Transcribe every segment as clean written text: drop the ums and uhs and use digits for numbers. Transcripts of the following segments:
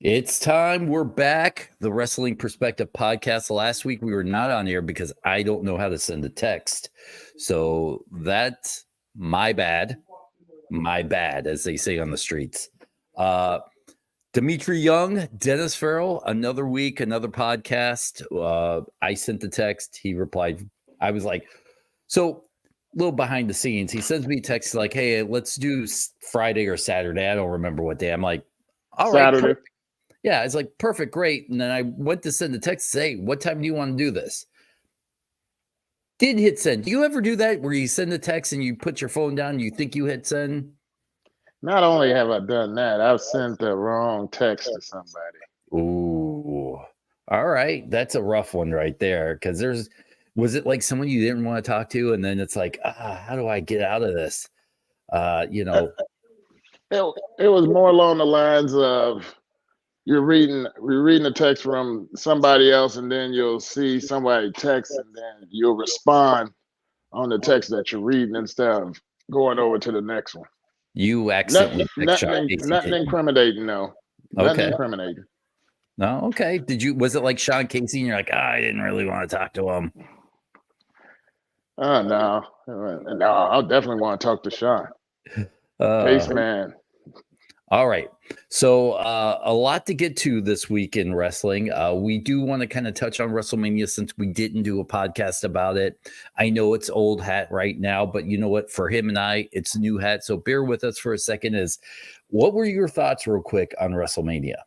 It's time. We're back. The Wrestling Perspective podcast. Last week we were not on air because I don't know how to send a text. So that's my bad. My bad, as they say on the streets. Dmitri Young, Dennis Farrell, another week, another podcast. I sent the text. He replied. I was like, so a little behind the scenes. He sends me a text like, hey, let's do Friday or Saturday. I don't remember what day. I'm like, all right, Saturday. perfect. Yeah, it's like, perfect, great. And then I went to send the text to say, what time do you want to do this? Didn't hit send. Do you ever do that where you send a text and you put your phone down and you think you hit send? Not only have I done that, I've sent the wrong text to somebody. Ooh. All right. That's a rough one right there. Because was it like someone you didn't want to talk to? And then it's like, how do I get out of this? It was more along the lines of you're reading the text from somebody else, and then you'll see somebody text, and then you'll respond on the text that you're reading instead of going over to the next one. You accidentally Nothing incriminating, no. Nothing incriminating. No, okay. Was it like Sean Casey and you're like, I didn't really want to talk to him? No, I definitely want to talk to Sean. Case man. All right. So a lot to get to this week in wrestling. We do want to kind of touch on WrestleMania since we didn't do a podcast about it. I know it's old hat right now, but you know what? For him and I, it's new hat. So bear with us for a second. What were your thoughts real quick on WrestleMania?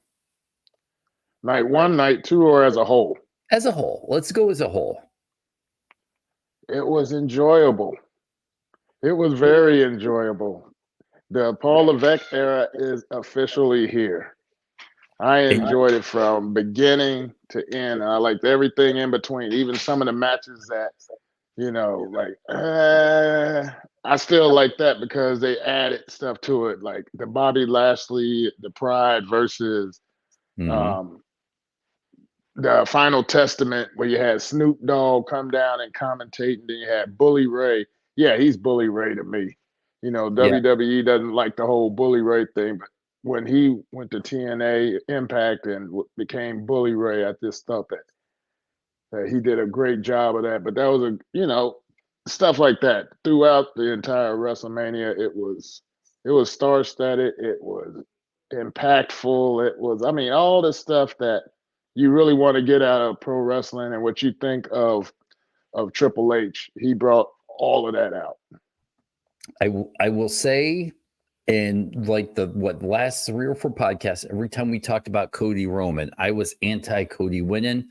Night one, night two, or as a whole? As a whole. Let's go as a whole. It was enjoyable. It was very enjoyable. The Paul Levesque era is officially here. I enjoyed it from beginning to end. I liked everything in between, even some of the matches that, I still like that because they added stuff to it, like the Bobby Lashley, the Pride versus the Final Testament, where you had Snoop Dogg come down and commentate, and then you had Bully Ray. Yeah, he's Bully Ray to me. WWE doesn't like the whole Bully Ray thing, but when he went to TNA Impact and became Bully Ray, I just thought that he did a great job of that. But that was stuff like that throughout the entire WrestleMania. It was star-studded. It was impactful. It was, all the stuff that you really want to get out of pro wrestling and what you think of Triple H. He brought all of that out. I will say, and like the last 3 or 4 podcasts, every time we talked about Cody Roman, I was anti Cody winning.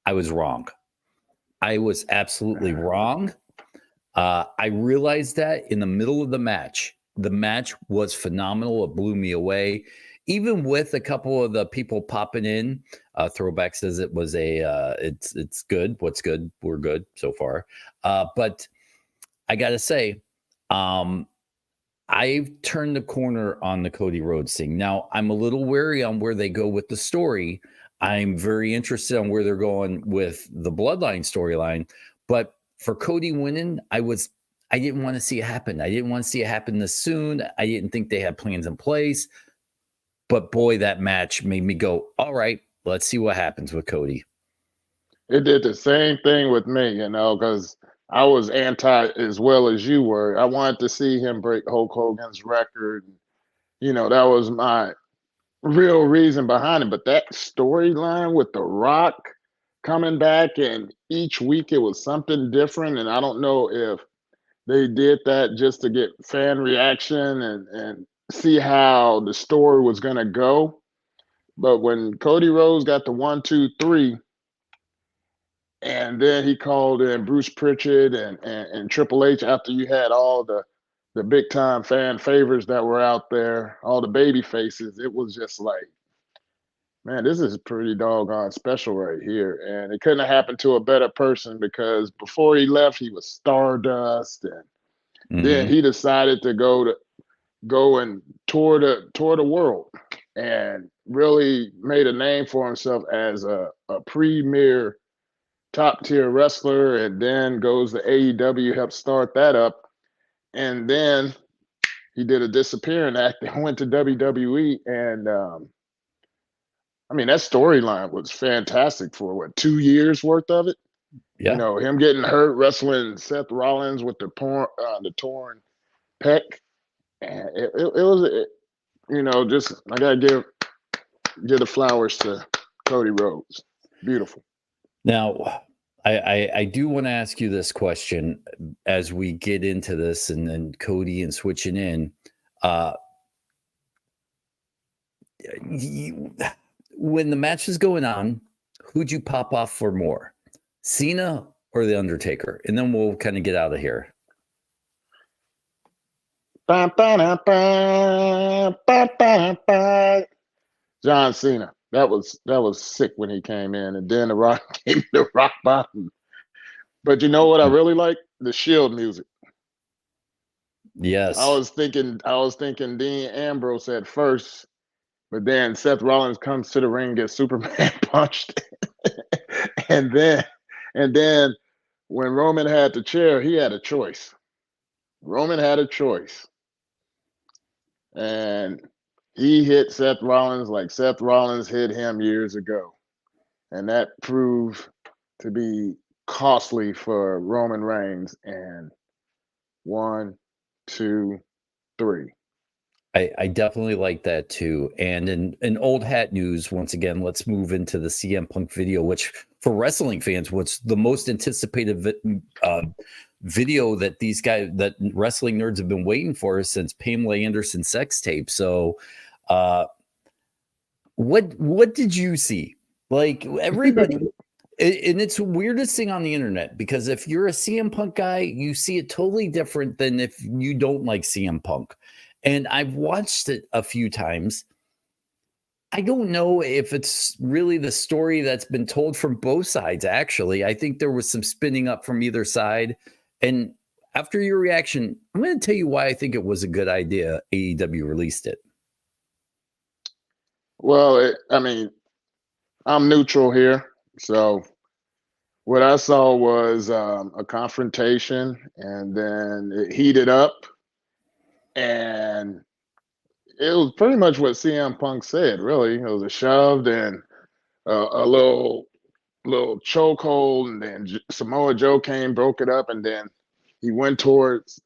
I was wrong. I was absolutely wrong. I realized that in the middle of the match. The match was phenomenal. It blew me away. Even with a couple of the people popping in, Throwback says it was it's good. What's good? We're good so far. But I got to say, I've turned the corner on the Cody Rhodes thing. Now, I'm a little wary on where they go with the story. I'm very interested on where they're going with the Bloodline storyline. But for Cody winning, I didn't want to see it happen. I didn't want to see it happen this soon. I didn't think they had plans in place. But boy, that match made me go, all right, let's see what happens with Cody. It did the same thing with me, because I was anti as well as you were. I wanted to see him break Hulk Hogan's record. That was my real reason behind it. But that storyline with The Rock coming back, and each week it was something different. And I don't know if they did that just to get fan reaction and see how the story was going to go. But when Cody Rhodes got the 1, 2, 3, and then he called in Bruce Pritchard and Triple H after you had all the big time fan favorites that were out there, all the baby faces, it was just like, man, this is pretty doggone special right here. And it couldn't have happened to a better person, because before he left, he was Stardust, and then he decided to go and tour the world and really made a name for himself as a premier top tier wrestler, and then goes to AEW, helped start that up. And then he did a disappearing act and went to WWE. And I mean, that storyline was fantastic for what, 2 years worth of it. You Yeah. know, him getting hurt wrestling Seth Rollins with the torn pec, and it was, you know, just I gotta give the flowers to Cody Rhodes. Beautiful. Now, I do want to ask you this question as we get into this, and then Cody and switching in. When the match is going on, who'd you pop off for more, Cena or the Undertaker? And then we'll kind of get out of here. John Cena. That was sick when he came in, and then the Rock came to rock bottom. But you know what I really like? The Shield music. Yes. I was thinking Dean Ambrose at first, but then Seth Rollins comes to the ring, gets Superman punched, and then when Roman had the chair, he had a choice. Roman had a choice, and he hit Seth Rollins like Seth Rollins hit him years ago, and that proved to be costly for Roman Reigns. And 1, 2, 3. I definitely like that too. And in old hat news, once again, let's move into the CM Punk video, which for wrestling fans, what's the most anticipated video that that wrestling nerds have been waiting for since Pamela Anderson sex tape. So, what did you see? Like everybody, and it's the weirdest thing on the internet, because if you're a CM Punk guy, you see it totally different than if you don't like CM Punk. And I've watched it a few times. I don't know if it's really the story that's been told from both sides, actually. I think there was some spinning up from either side. And after your reaction, I'm going to tell you why I think it was a good idea AEW released it. Well, I mean, I'm neutral here. So what I saw was a confrontation, and then it heated up, and it was pretty much what CM Punk said. Really, it was a shove and a little chokehold, and then Samoa Joe came, broke it up, and then he went towards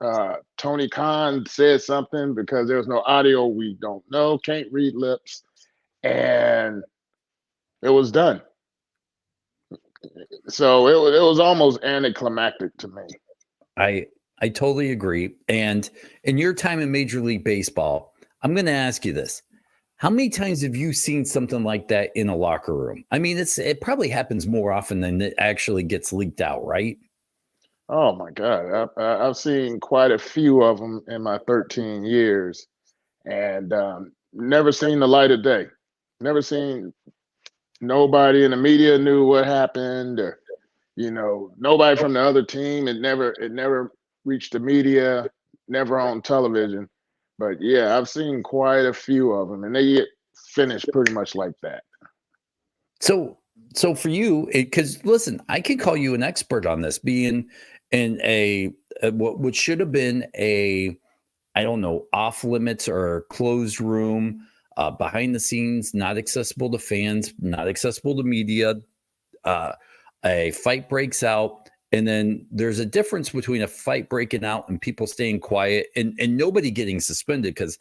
Tony Khan, said something because there was no audio. We don't know, can't read lips, and it was done. So it was almost anticlimactic to me. I totally agree. And in your time in Major League Baseball, I'm going to ask you this. How many times have you seen something like that in a locker room? I mean, it probably happens more often than it actually gets leaked out, right? Oh my God, I've seen quite a few of them in my 13 years, and never seen the light of day. Never seen, nobody in the media knew what happened, or nobody from the other team. It never reached the media, never on television. But yeah, I've seen quite a few of them, and they get finished pretty much like that. So for you, because listen, I can call you an expert on this, being in what should have been a, I don't know, off limits or closed room, behind the scenes, not accessible to fans, not accessible to media. A fight breaks out, and then there's a difference between a fight breaking out and people staying quiet and nobody getting suspended. Because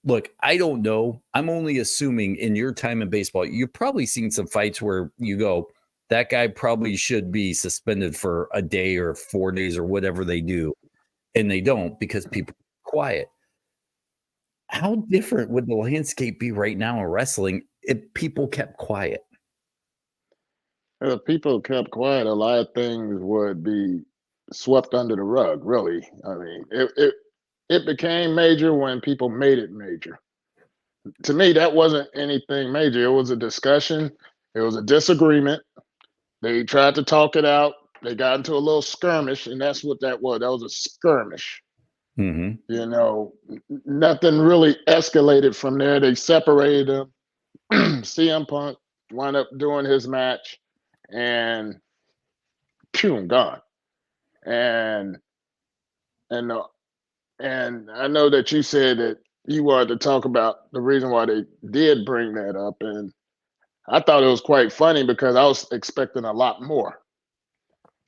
look, I don't know. I'm only assuming in your time in baseball, you've probably seen some fights where you go, that guy probably should be suspended for a day or 4 days or whatever they do. And they don't, because people are quiet. How different would the landscape be right now in wrestling if people kept quiet? If people kept quiet, a lot of things would be swept under the rug. Really, I mean, it became major when people made it major. To me, that wasn't anything major. It was a discussion. It was a disagreement. They tried to talk it out. They got into a little skirmish, and that's what that was. That was a skirmish. Mm-hmm. Nothing really escalated from there. They separated them. CM Punk wound up doing his match, and gone. And and and I know that you said that you wanted to talk about the reason why they did bring that up, and I thought it was quite funny because I was expecting a lot more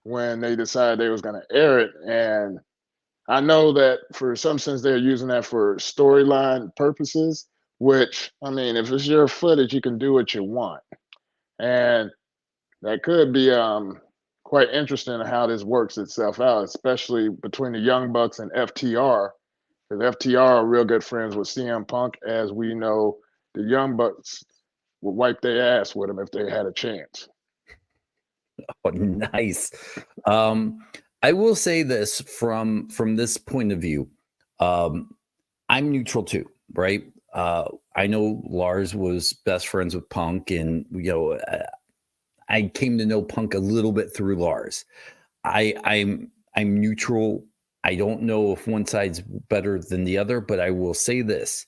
when they decided they was going to air it. And I know that for some sense they're using that for storyline purposes, which, I mean, if it's your footage, you can do what you want. And that could be quite interesting how this works itself out, especially between the Young Bucks and FTR, because FTR are real good friends with CM Punk, as we know the Young Bucks would wipe their ass with him if they had a chance. Oh, nice. I will say this from this point of view. I'm neutral too, right? I know Lars was best friends with Punk, and I came to know Punk a little bit through Lars. I'm neutral. I don't know if one side's better than the other, but I will say this: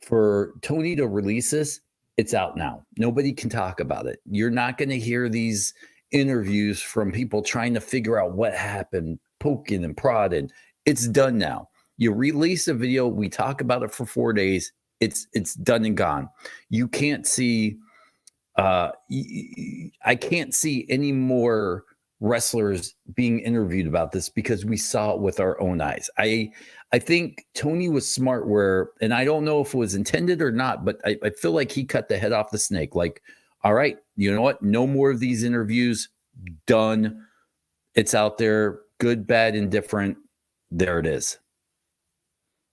for Tony to release this, it's out now. Nobody can talk about it. You're not going to hear these interviews from people trying to figure out what happened, poking and prodding. It's done now. You release a video, we talk about it for 4 days. It's done and gone. You can't see. I can't see any more wrestlers being interviewed about this because we saw it with our own eyes. I think Tony was smart where, and I don't know if it was intended or not, but I feel like he cut the head off the snake. Like, all right, you know what? No more of these interviews. Done. It's out there. Good, bad, indifferent. There it is.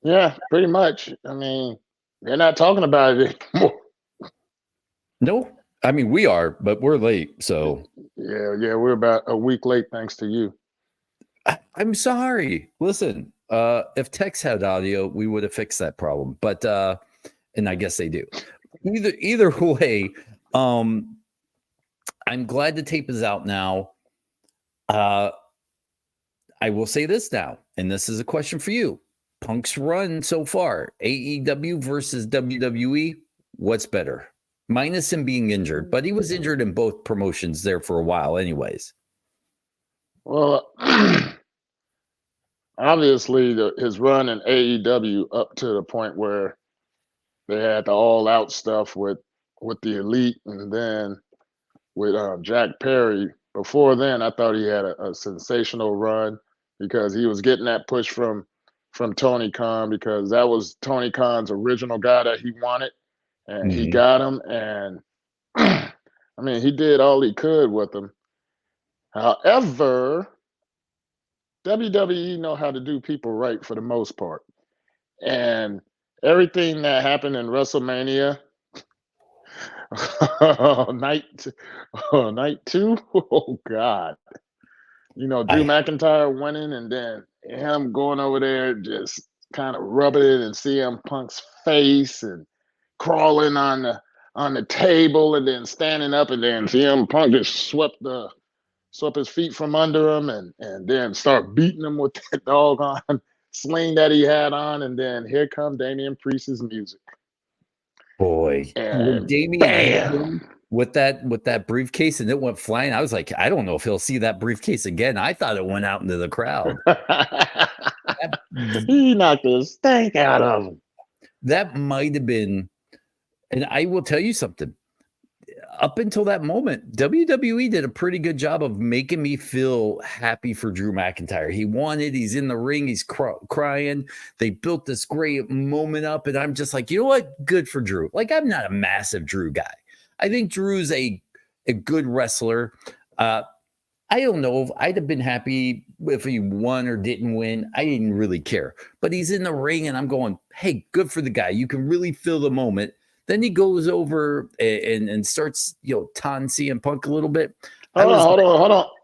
Yeah, pretty much. I mean, they're not talking about it anymore. No, I mean, we are, but we're late. So yeah, we're about a week late thanks to you. I'm sorry. Listen, if Tex had audio, we would have fixed that problem. But and I guess they do. Either way, I'm glad the tape is out now. I will say this now, and this is a question for you. Punk's run so far, AEW versus WWE, what's better? Minus him being injured, but he was injured in both promotions there for a while anyways. Well, obviously his run in AEW up to the point where they had the all-out stuff with the Elite, and then with Jack Perry. Before then, I thought he had a sensational run because he was getting that push from Tony Khan, because that was Tony Khan's original guy that he wanted, and he got him. And I mean, he did all he could with him. However, WWE know how to do people right for the most part, and everything that happened in WrestleMania night 2, oh God, Drew McIntyre winning, and then him going over there just kind of rubbing it in CM Punk's face and crawling on the table and then standing up, and then CM Punk just swept his feet from under him and then start beating him with that doggone sling that he had on, and then here come Damian Priest's music. Boy, and Damian with that briefcase and it went flying. I was like, I don't know if he'll see that briefcase again. I thought it went out into the crowd. He knocked the stank out of him. That might have been, and I will tell you something. Up until that moment, WWE did a pretty good job of making me feel happy for Drew McIntyre. He won it. He's in the ring. He's crying. They built this great moment up, and I'm just like, you know what? Good for Drew. Like, I'm not a massive Drew guy. I think Drew's a good wrestler. I don't know if I'd have been happy if he won or didn't win. I didn't really care. But he's in the ring, and I'm going, hey, good for the guy. You can really feel the moment. Then he goes over and starts, taunting CM Punk a little bit. Hold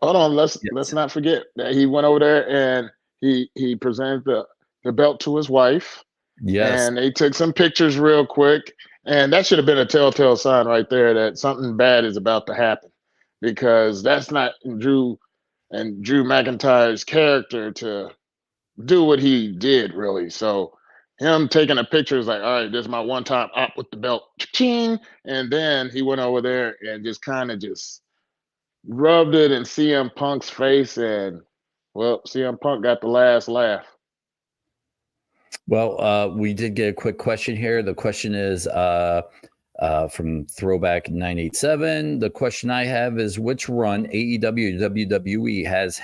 on. Let's not forget that he went over there and he presented the belt to his wife. Yes. And they took some pictures real quick. And that should have been a telltale sign right there that something bad is about to happen, because that's not Drew McIntyre's character to do what he did, really. So him taking a picture is like, all right, this is my one time up with the belt. Ching! And then he went over there and just kind of just rubbed it in CM Punk's face, and well, CM Punk got the last laugh. Well, we did get a quick question here. The question is, from Throwback 987. The question I have is, which run AEW WWE has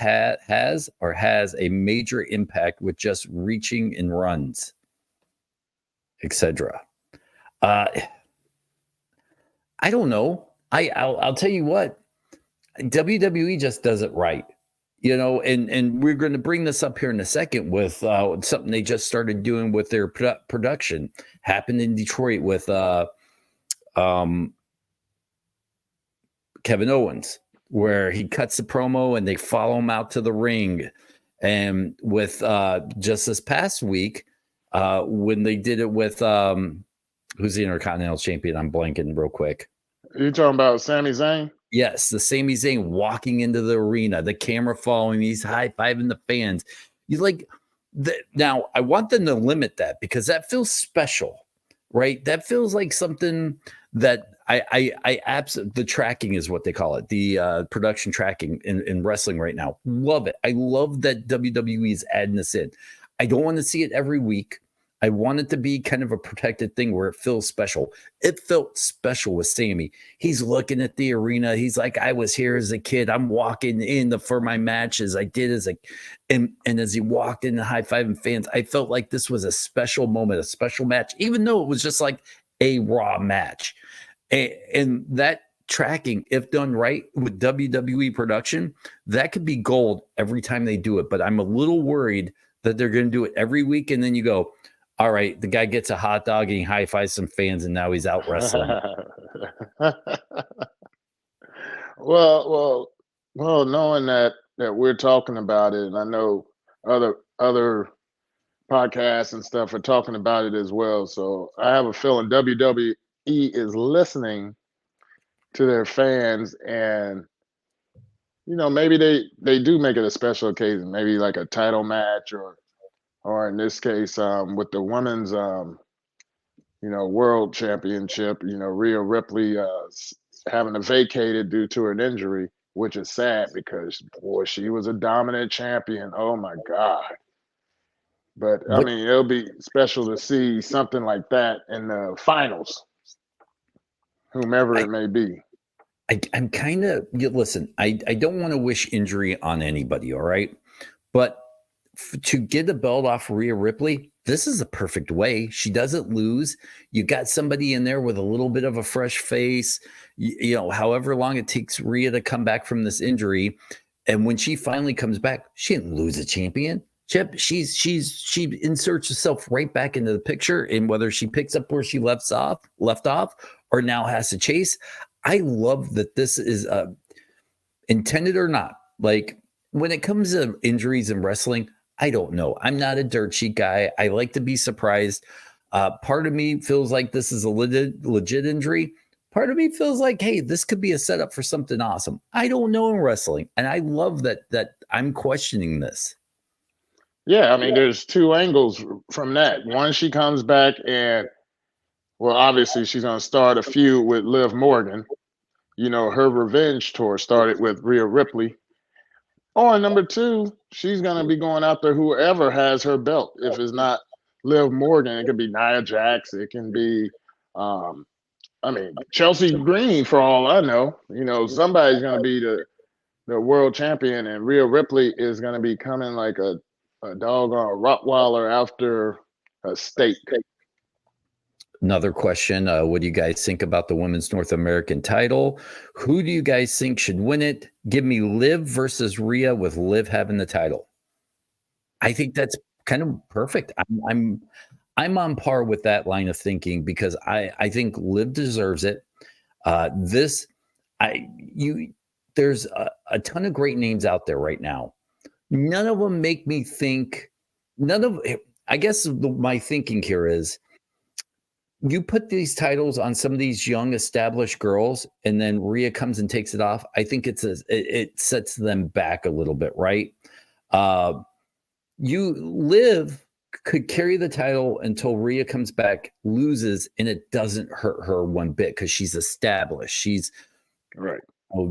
a major impact with just reaching in runs, etc. I don't know. I'll tell you what, WWE just does it right. And we're going to bring this up here in a second with something they just started doing with their production. Happened in Detroit with Kevin Owens, where he cuts the promo and they follow him out to the ring. And with just this past week, when they did it with who's the Intercontinental Champion? I'm blanking real quick. Are you talking about Sami Zayn? Yes, the Sami Zayn walking into the arena, the camera following, he's high-fiving the fans. Now, I want them to limit that because that feels special, right? That feels like something that I absolutely, the tracking is what they call it, the production tracking in wrestling right now. Love it. I love that WWE is adding this in. I don't want to see it every week. I want it to be kind of a protected thing where it feels special. It felt special with Sammy. He's looking at the arena. He's like, I was here as a kid. I'm walking in for my matches. I did and as he walked in, high-fiving fans, I felt like this was a special moment, a special match, even though it was just like a Raw match. And that tracking, if done right with WWE production, that could be gold every time they do it. But I'm a little worried that they're going to do it every week. And then you go, all right, the guy gets a hot dog and he high-fives some fans and now he's out wrestling. Well, knowing that we're talking about it, and I know other podcasts and stuff are talking about it as well. So I have a feeling WWE is listening to their fans, and maybe they do make it a special occasion, maybe like a title match, or in this case, with the women's world championship, Rhea Ripley having to vacate it due to an injury, which is sad because boy, she was a dominant champion. Oh my God. But I mean, it'll be special to see something like that in the finals, whomever it may be. I'm kind of, listen, I don't want to wish injury on anybody, all right? But to get the belt off Rhea Ripley, this is a perfect way. She doesn't lose. You got somebody in there with a little bit of a fresh face, however long it takes Rhea to come back from this injury. And when she finally comes back, she didn't lose a champion. She inserts herself right back into the picture, and whether she picks up where she left off or now has to chase. I love that this is intended or not. Like, when it comes to injuries in wrestling, I don't know. I'm not a dirt sheet guy. I like to be surprised. Part of me feels like this is a legit injury. Part of me feels like, hey, this could be a setup for something awesome. I don't know in wrestling, and I love that I'm questioning this. Yeah, I mean, there's two angles from that. One, she comes back and, well, obviously she's going to start a feud with Liv Morgan. Her revenge tour started with Rhea Ripley. Or number two, she's going to be going after whoever has her belt. If it's not Liv Morgan, it could be Nia Jax. It can be, Chelsea Green, for all I know. Somebody's going to be the world champion, and Rhea Ripley is going to be coming like a doggone Rottweiler after a steak. Another question. What do you guys think about the women's North American title? Who do you guys think should win it? Give me Liv versus Rhea, with Liv having the title. I think that's kind of perfect. I'm on par with that line of thinking because I think Liv deserves it. There's a ton of great names out there right now. None of them make me think. I guess my thinking here is, you put these titles on some of these young established girls, and then Rhea comes and takes it off. I think it sets them back a little bit, right? Liv could carry the title until Rhea comes back, loses, and it doesn't hurt her one bit because she's established. She's right.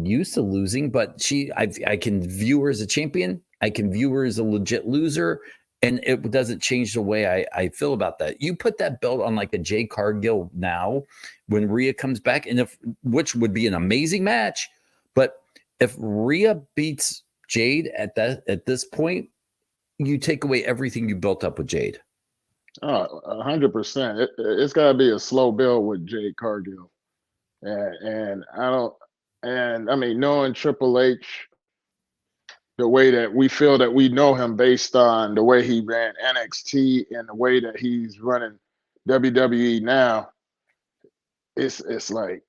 Used to losing, but I can view her as a champion. I can view her as a legit loser, And it doesn't change the way I feel about that. You put that belt on like a Jay Cargill now when Rhea comes back, and which would be an amazing match. But if Rhea beats Jade at this point, you take away everything you built up with Jade. 100%. It's got to be a slow build with Jade Cargill, and I mean, knowing Triple H, the way that we feel that we know him based on the way he ran NXT and the way that he's running WWE now, it's like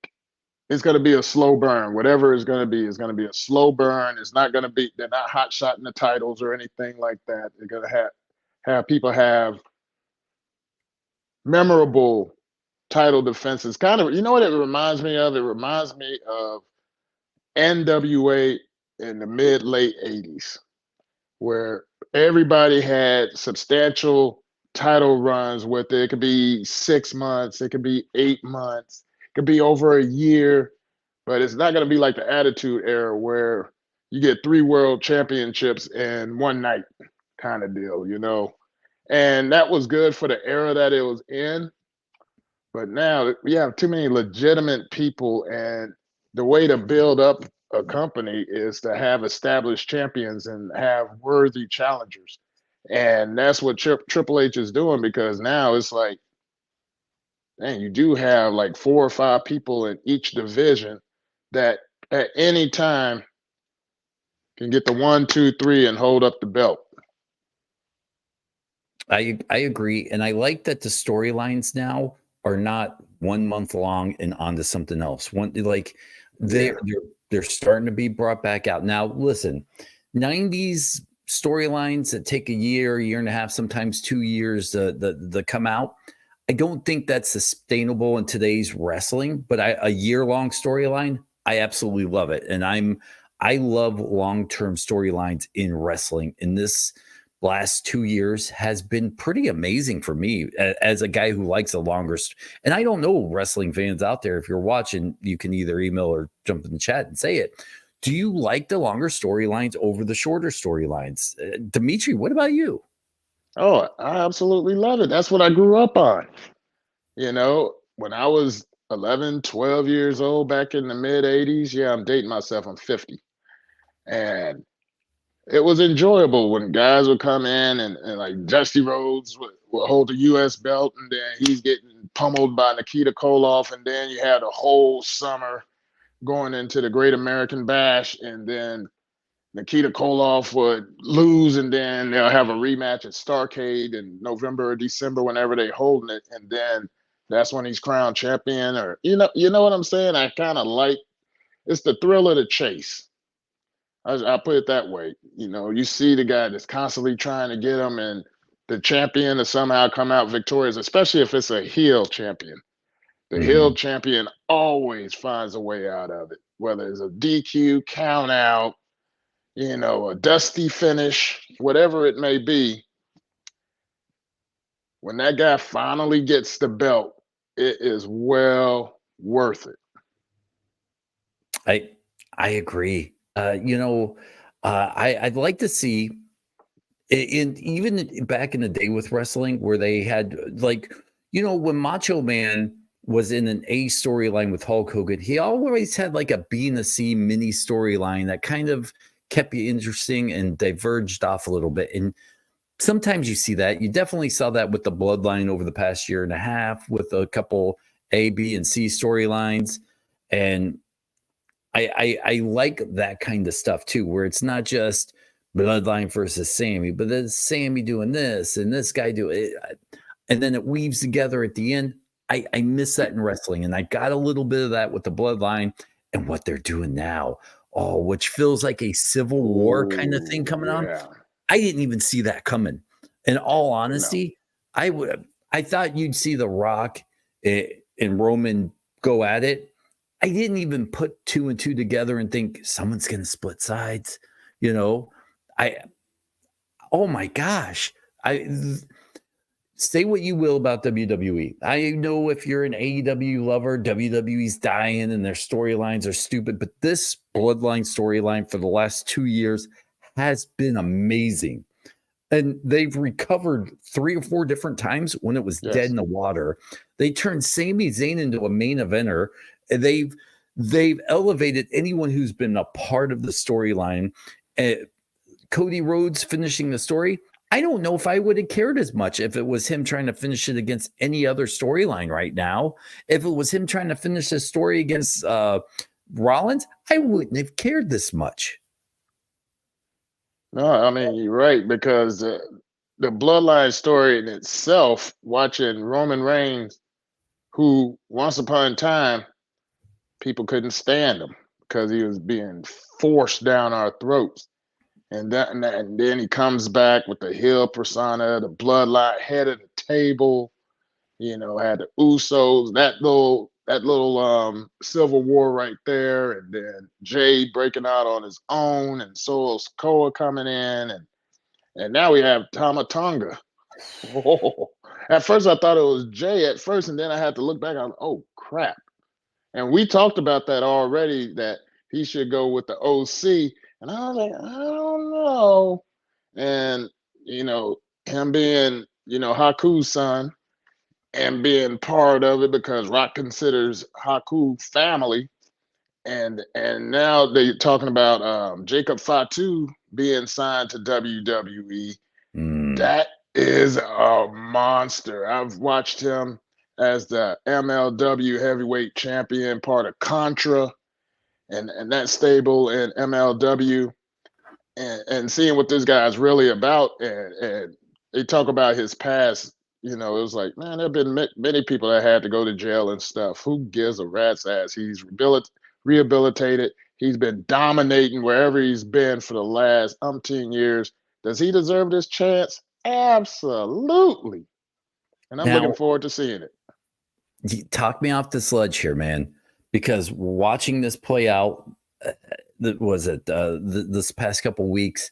it's going to be a slow burn. Whatever it's going to be a slow burn. It's not going to be, they're not hot shotting the titles or anything like that. They're going to have people have memorable title defenses. Kind of, you know what it reminds me of? It reminds me of NWA in the mid-late 80s, where everybody had substantial title runs with it. It could be 6 months, it could be 8 months, it could be over a year, but it's not going to be like the Attitude Era where you get 3 world championships in one night kind of deal, you know? And that was good for the era that it was in. But now we have too many legitimate people, and the way to build up a company is to have established champions and have worthy challengers. And that's what Triple H is doing, because now it's like, man, you do have like 4 or 5 people in each division that at any time can get the 1, 2, 3 and hold up the belt. I agree. And I like that the storylines now are not 1 month long and on to something else. They're starting to be brought back out. Now, listen, 90s storylines that take a year and a half, sometimes 2 years to come out. I don't think that's sustainable in today's wrestling, but a year-long storyline, I absolutely love it. And I love long-term storylines in wrestling. And this last 2 years has been pretty amazing for me as a guy who likes a longer. And I don't know wrestling fans out there. If you're watching, you can either email or jump in the chat and say it. Do you like the longer storylines over the shorter storylines? Dmitri, what about you? Oh, I absolutely love it. That's what I grew up on. You know, when I was 11, 12 years old back in the mid 80s, yeah, I'm dating myself, I'm 50. And it was enjoyable when guys would come in and like Dusty Rhodes would hold the U.S. belt, and then he's getting pummeled by Nikita Koloff, and then you had a whole summer going into the Great American Bash, and then Nikita Koloff would lose, and then they'll have a rematch at Starrcade in November or December, whenever they holding it, and then that's when he's crowned champion. Or you know what I'm saying? I kind of like, it's the thrill of the chase. I put it that way. You know, you see the guy that's constantly trying to get him, and the champion to somehow come out victorious, especially if it's a heel champion. The heel champion always finds a way out of it, whether it's a DQ, count out, you know, a dusty finish, whatever it may be. When that guy finally gets the belt, it is well worth it. I agree. I'd like to see even back in the day with wrestling, where they had when Macho Man was in an A storyline with Hulk Hogan, he always had like a B and a C mini storyline that kind of kept you interesting and diverged off a little bit. And sometimes you see that. You definitely saw that with the Bloodline over the past year and a half with a couple A, B, and C storylines. And I like that kind of stuff too, where it's not just Bloodline versus Sammy, but then Sammy doing this and this guy doing it, and then it weaves together at the end. I miss that in wrestling, and I got a little bit of that with the Bloodline and what they're doing now. Oh, which feels like a Civil War kind of thing coming on. I didn't even see that coming. In all honesty, no. I thought you'd see The Rock and Roman go at it. I didn't even put 2 and 2 together and think someone's going to split sides. Oh my gosh. Say what you will about WWE. I know if you're an AEW lover, WWE's dying and their storylines are stupid, but this Bloodline storyline for the last 2 years has been amazing. And they've recovered 3 or 4 different times when it was dead in the water. They turned Sami Zayn into a main eventer. They've elevated anyone who's been a part of the storyline. Cody Rhodes finishing the story. I don't know if I would have cared as much if it was him trying to finish it against any other storyline right now. If it was him trying to finish his story against Rollins, I wouldn't have cared this much. No, I mean, you're right, because the bloodline story in itself, watching Roman Reigns, who once upon a time, people couldn't stand him because he was being forced down our throats. And then he comes back with the heel persona, the bloodline, head of the table, had the Usos, that little civil war right there, and then Jade breaking out on his own, and Solo Sikoa coming in, and now we have Tama Tonga. Oh. At first I thought it was Jay at first, and then I had to look back. I was, oh crap. And we talked about that already, that he should go with the OC. And I was like, I don't know. And, him being, Haku's son and being part of it, because Rock considers Haku family. And now they're talking about Jacob Fatu being signed to WWE. That is a monster. I've watched him as the MLW heavyweight champion, part of Contra, and that stable in MLW, and seeing what this guy's really about. And they talk about his past. It was like, man, there have been many people that had to go to jail and stuff. Who gives a rat's ass? He's rehabilitated. He's been dominating wherever he's been for the last umpteen years. Does he deserve this chance? Absolutely. And I'm looking forward to seeing it. Talk me off the sledge here, man, because watching this play out, this past couple weeks,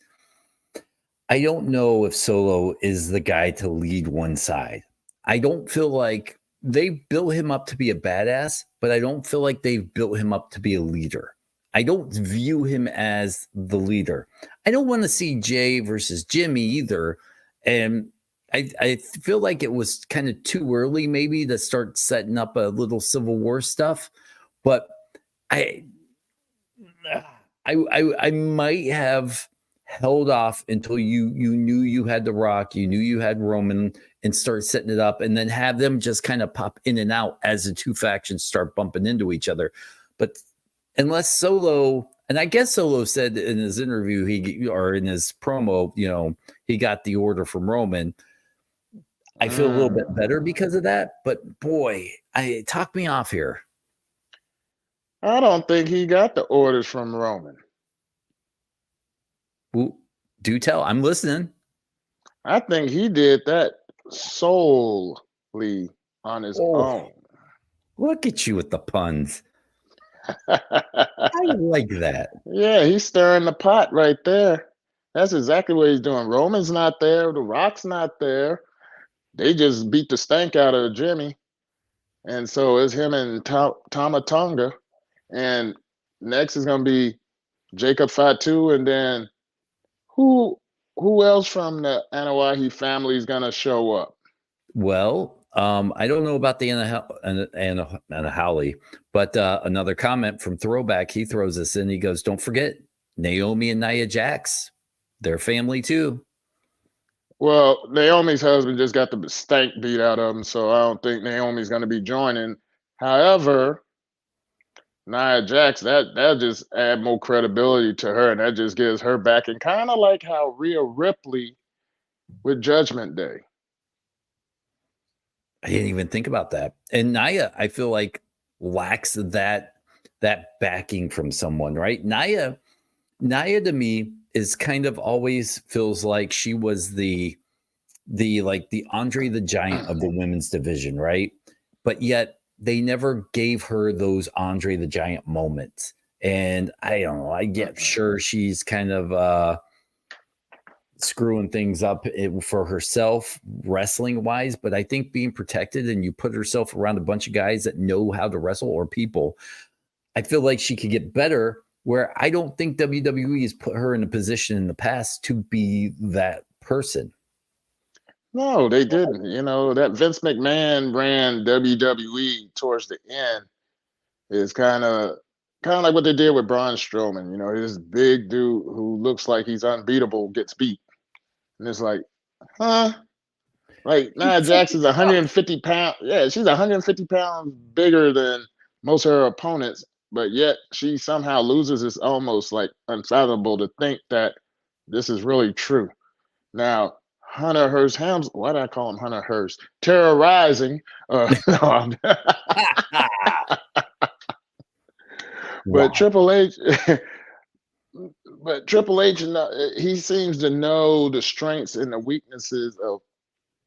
I don't know if Solo is the guy to lead one side. I don't feel like they built him up to be a badass, but I don't feel like they've built him up to be a leader. I don't view him as the leader. I don't want to see Jay versus Jimmy either. And I feel like it was kind of too early maybe to start setting up a little Civil War stuff. But I might have held off until you knew you had The Rock, you knew you had Roman, and start setting it up, and then have them just kind of pop in and out as the two factions start bumping into each other. But unless Solo, and I guess Solo said in his interview, or in his promo, he got the order from Roman. I feel a little bit better because of that, but boy, talk me off here. I don't think he got the orders from Roman. Ooh, do tell. I'm listening. I think he did that solely on his own. Look at you with the puns. I like that. Yeah, he's stirring the pot right there. That's exactly what he's doing. Roman's not there. The Rock's not there. They just beat the stank out of Jimmy. And so it's him and Tama Tonga. And next is going to be Jacob Fatu. And then who else from the Anoa'i family is going to show up? Well, I don't know about the Anahauli, but another comment from Throwback, he throws us in. He goes, don't forget Naomi and Nia Jax. They're family too. Well, Naomi's husband just got the stank beat out of him, so I don't think Naomi's going to be joining. However, Nia Jax, that just add more credibility to her, and that just gives her back. And kind of like how Rhea Ripley with Judgment Day. I didn't even think about that. And Nia, I feel like, lacks that backing from someone, right? Nia to me is kind of always feels like she was the Andre the Giant of the women's division, right? But yet they never gave her those Andre the Giant moments. And I don't know, I get sure she's kind of screwing things up for herself wrestling wise, but I think being protected and you put herself around a bunch of guys that know how to wrestle, or people, I feel like she could get better, where I don't think WWE has put her in a position in the past to be that person. No, they didn't. You know, that Vince McMahon ran WWE towards the end is kind of like what they did with Braun Strowman. You know, this big dude who looks like he's unbeatable gets beat. And it's like, huh? Like Nia Jackson's 150 pounds. Yeah, she's 150 pounds bigger than most of her opponents, but yet she somehow loses. It's almost like unfathomable to think that this is really true. Now, Hunter Hearst Helms, why did I call him Hunter Hearst? Terrorizing. No, but Triple H, he seems to know the strengths and the weaknesses of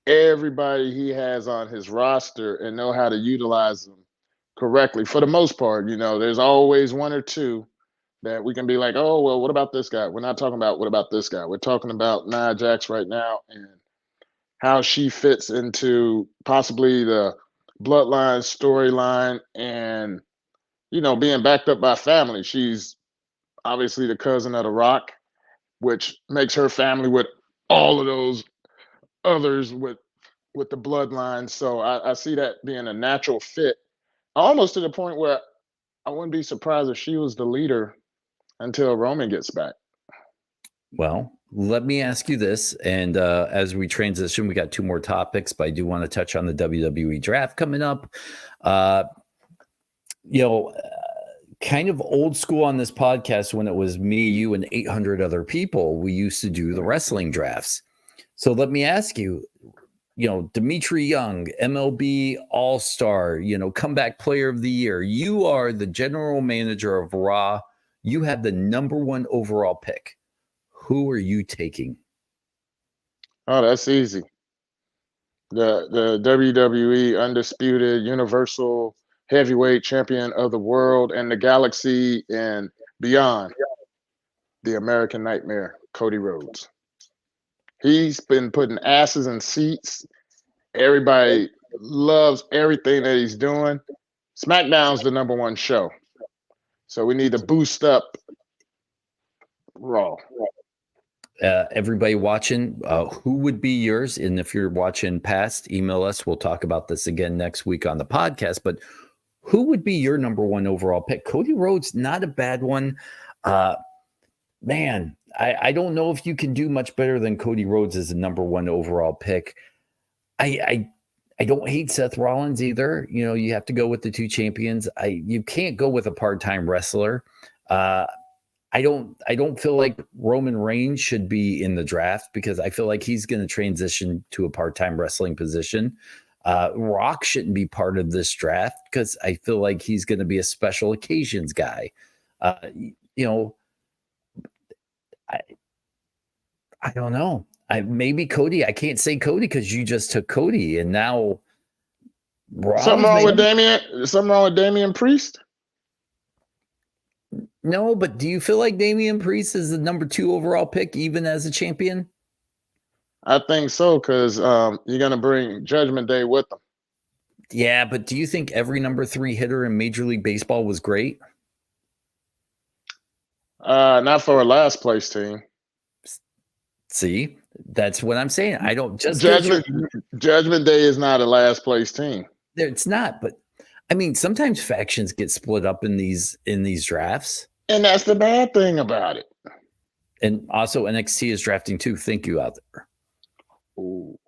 everybody he has on his roster and know how to utilize them correctly. For the most part, you know, there's always one or two that we can be like, oh, well, what about this guy? We're not talking about what about this guy. We're talking about Nia Jax right now and how she fits into possibly the bloodline storyline and, you know, being backed up by family. She's obviously the cousin of The Rock, which makes her family with all of those others with the bloodline. So I see that being a natural fit, almost to the point where I wouldn't be surprised if she was the leader until Roman gets back. Well, let me ask you this. And as we transition, we got two more topics, but I do want to touch on the WWE draft coming up. Kind of old school on this podcast when it was me, you, and 800 other people, we used to do the wrestling drafts. So let me ask you, Dmitri Young, MLB All-Star, comeback player of the year. You are the general manager of Raw. You have the number 1 overall pick. Who are you taking? Oh, that's easy. The WWE undisputed universal heavyweight champion of the world and the galaxy and beyond, the American Nightmare, Cody Rhodes. He's been putting asses in seats. Everybody loves everything that he's doing. SmackDown's the number 1 show. So we need to boost up Raw. Everybody watching, who would be yours? And if you're watching past, email us. We'll talk about this again next week on the podcast. But who would be your number 1 overall pick? Cody Rhodes, not a bad one. Man, I don't know if you can do much better than Cody Rhodes as a number 1 overall pick. I don't hate Seth Rollins either. You have to go with the 2 champions. You can't go with a part-time wrestler. I don't feel like Roman Reigns should be in the draft because I feel like he's going to transition to a part-time wrestling position. Rock shouldn't be part of this draft because I feel like he's going to be a special occasions guy. I don't know. Maybe Cody. I can't say Cody because you just took Cody, and now Something wrong with Damian? Something wrong with Damian Priest? No, but do you feel like Damian Priest is the number 2 overall pick, even as a champion? I think so, because you're going to bring Judgment Day with them. Yeah, but do you think every number 3 hitter in Major League Baseball was great? Not for a last place team. See, that's what I'm saying. I don't just Judgment Day is not a last place team. It's not, but I mean, sometimes factions get split up in these drafts. And that's the bad thing about it. And also NXT is drafting too. Thank you out there. Ooh.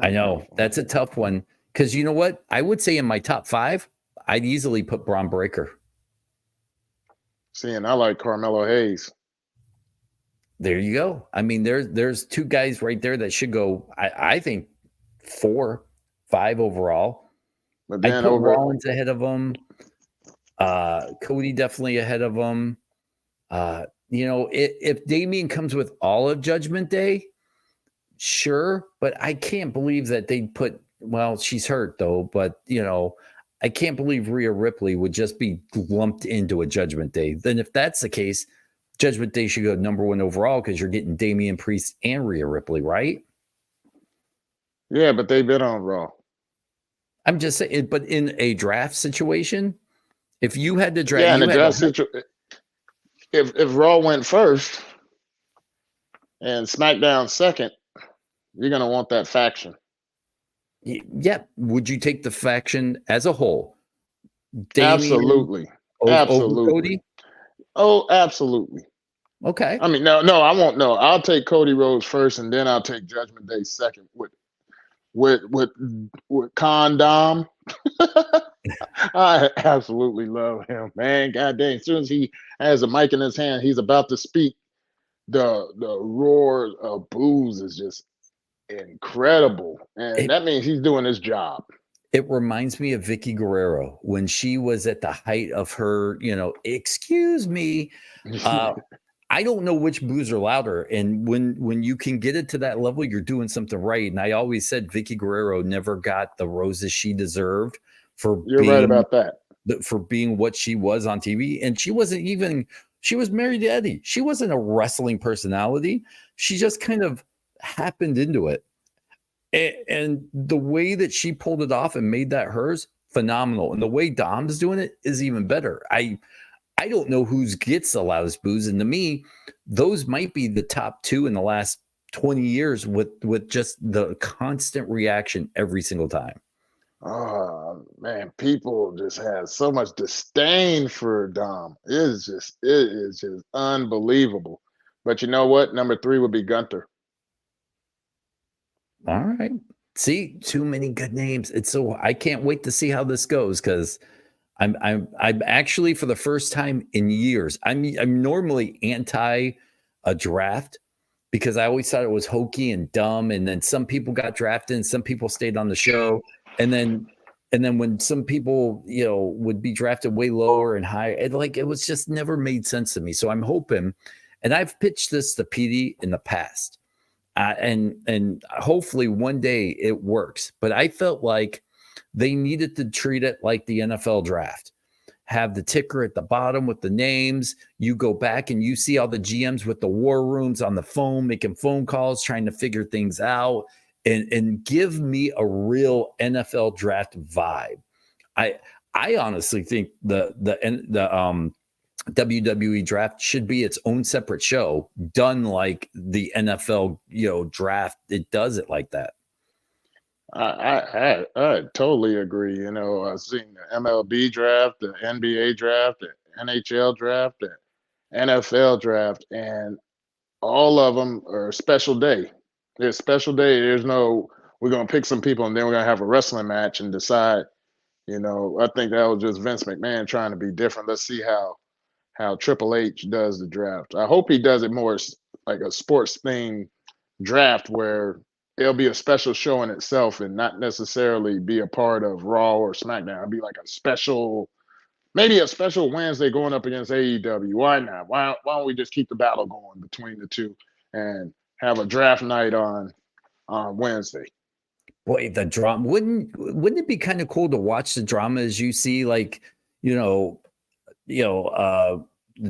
I know. That's a tough one. Because you know what? I would say in my top 5, I'd easily put Braun Breaker. See, and I like Carmelo Hayes. There you go. I mean, there's 2 guys right there that should go, I think, 4, 5 overall. But then I put Rollins ahead of him. Cody definitely ahead of him. If Damian comes with all of Judgment Day, sure. But I can't believe that they put, well, she's hurt though. But, I can't believe Rhea Ripley would just be lumped into a Judgment Day. Then if that's the case, Judgment Day should go number 1 overall because you're getting Damian Priest and Rhea Ripley, right? Yeah, but they've been on Raw. I'm just saying, but in a draft situation, if you had to draft, yeah, in a draft situation, if Raw went first and SmackDown second, you're gonna want that faction. Yeah. Would you take the faction as a whole? Damian Absolutely. over Absolutely. Cody? Oh, absolutely. Okay. I mean, no, I won't. No, I'll take Cody Rhodes first, and then I'll take Judgment Day second with Condom. I absolutely love him, man. God dang! As soon as he has a mic in his hand, he's about to speak. The roar of boos is just incredible, and It, that means he's doing his job. it reminds me of Vicky Guerrero when she was at the height of her, excuse me. I don't know which boos are louder. And when you can get it to that level, you're doing something right. And I always said Vicky Guerrero never got the roses she deserved for You're right about that. being what she was on TV. And she was married to Eddie. She wasn't a wrestling personality. She just kind of happened into it. And the way that she pulled it off and made that hers, phenomenal. And the way Dom's doing it is even better. I don't know whose gets the loudest boos. And to me, those might be the top two in the last 20 years with just the constant reaction every single time. Oh man, people just have so much disdain for Dom. It is just unbelievable. But you know what? Number 3 would be Gunther. All right. See, too many good names. I can't wait to see how this goes because I'm actually for the first time in years. I'm normally anti a draft because I always thought it was hokey and dumb. And then some people got drafted and some people stayed on the show. And then when some people, would be drafted way lower and higher, it was just never made sense to me. So I'm hoping, and I've pitched this to PD in the past. And hopefully one day it works. But I felt like they needed to treat it like the NFL draft. Have the ticker at the bottom with the names. You go back and you see all the GMs with the war rooms on the phone, making phone calls, trying to figure things out, and give me a real NFL draft vibe. I honestly think the WWE draft should be its own separate show, done like the NFL, draft. It does it like that. I totally agree. I've seen the MLB draft, the NBA draft, the NHL draft, the NFL draft, and all of them are a special day. There's special day. There's no, we're going to pick some people and then we're going to have a wrestling match and decide. I think that was just Vince McMahon trying to be different. Let's see how Triple H does the draft. I hope he does it more like a sports theme draft where it'll be a special show in itself and not necessarily be a part of Raw or SmackDown. It'll be like maybe a special Wednesday going up against AEW. Why not? Why don't we just keep the battle going between the two and have a draft night on Wednesday? Boy, the drama wouldn't it be kind of cool to watch the drama as you see, like, the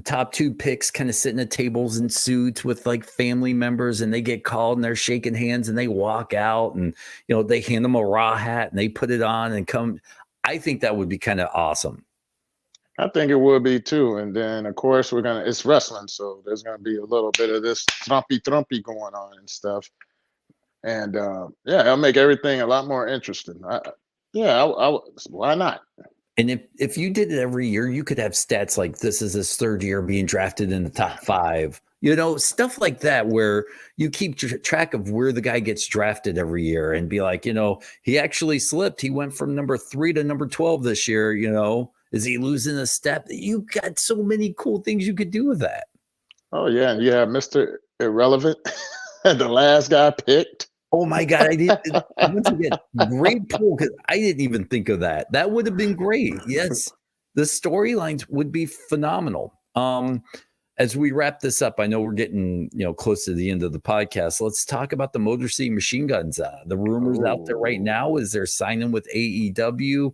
top 2 picks kind of sitting at tables in suits with like family members, and they get called and they're shaking hands and they walk out and they hand them a Raw hat and they put it on and come. I think that would be kind of awesome. I think it would be too. And then of course it's wrestling, so there's gonna be a little bit of this trumpy going on and stuff. And it'll make everything a lot more interesting. Why not? And if you did it every year, you could have stats like this is his 3rd year being drafted in the top 5, stuff like that, where you keep track of where the guy gets drafted every year and be like, he actually slipped. He went from number 3 to number 12 this year. Is he losing a step? You got so many cool things you could do with that. Oh yeah. And you have Mr. Irrelevant, the last guy picked. Oh my God. I did once again, great pull, because I didn't even think of that. That would have been great. Yes. The storylines would be phenomenal. As we wrap this up, I know we're getting close to the end of the podcast. Let's talk about the Motor City Machine Guns. The rumors out there right now is they're signing with AEW.